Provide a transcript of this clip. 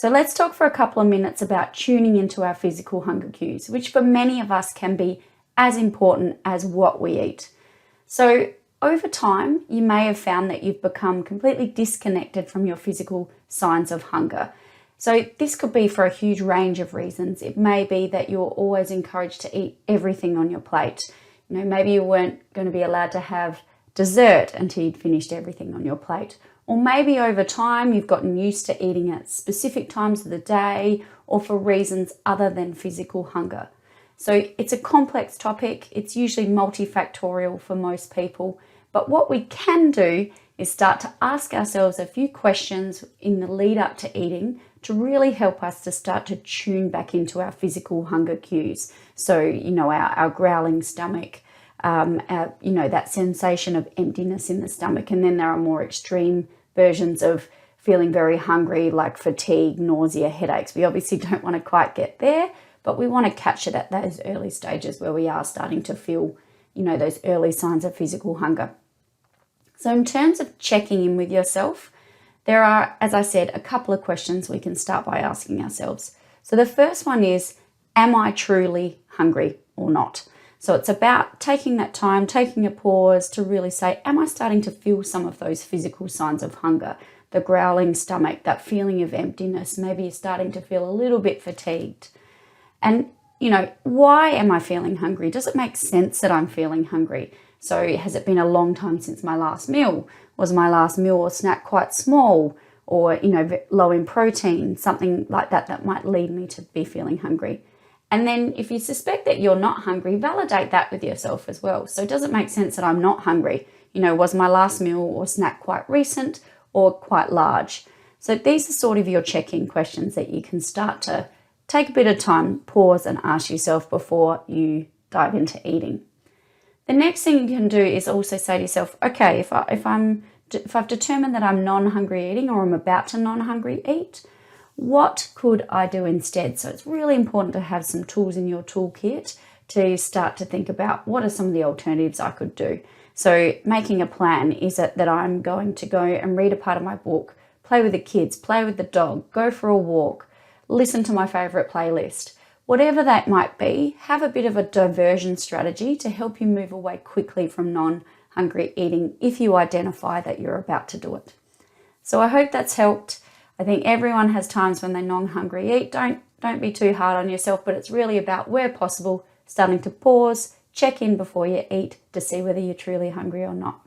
So let's talk for a couple of minutes about tuning into our physical hunger cues, which for many of us can be as important as what we eat. So over time, you may have found that you've become completely disconnected from your physical signs of hunger. So this could be for a huge range of reasons. It may be that you're always encouraged to eat everything on your plate. Maybe you weren't going to be allowed to have dessert until you'd finished everything on your plate. Or maybe over time you've gotten used to eating at specific times of the day or for reasons other than physical hunger. So it's a complex topic. It's usually multifactorial for most people. But what we can do is start to ask ourselves a few questions in the lead up to eating to really help us to start to tune back into our physical hunger cues. So, our growling stomach, that sensation of emptiness in the stomach. And then there are more extreme versions of feeling very hungry, like fatigue, nausea, headaches. We obviously don't want to quite get there, but we want to catch it at those early stages where we are starting to feel, those early signs of physical hunger. So in terms of checking in with yourself, there are, as I said, a couple of questions we can start by asking ourselves. So the first one is, am I truly hungry or not? So it's about taking that time, taking a pause to really say, am I starting to feel some of those physical signs of hunger? The growling stomach, that feeling of emptiness, maybe you're starting to feel a little bit fatigued. And, why am I feeling hungry? Does it make sense that I'm feeling hungry? So has it been a long time since my last meal? Was my last meal or snack quite small or, low in protein, something like that might lead me to be feeling hungry? And then if you suspect that you're not hungry, validate that with yourself as well. So does it make sense that I'm not hungry? Was my last meal or snack quite recent or quite large? So these are sort of your check-in questions that you can start to take a bit of time, pause and ask yourself before you dive into eating. The next thing you can do is also say to yourself, okay, if I've determined that I'm non-hungry eating or I'm about to non-hungry eat, what could I do instead? So it's really important to have some tools in your toolkit to start to think about what are some of the alternatives I could do. So making a plan, is it that I'm going to go and read a part of my book, play with the kids, play with the dog, go for a walk, listen to my favorite playlist. Whatever that might be, have a bit of a diversion strategy to help you move away quickly from non-hungry eating if you identify that you're about to do it. So I hope that's helped. I think everyone has times when they non-hungry eat. Don't be too hard on yourself, but it's really about, where possible, starting to pause, check in before you eat to see whether you're truly hungry or not.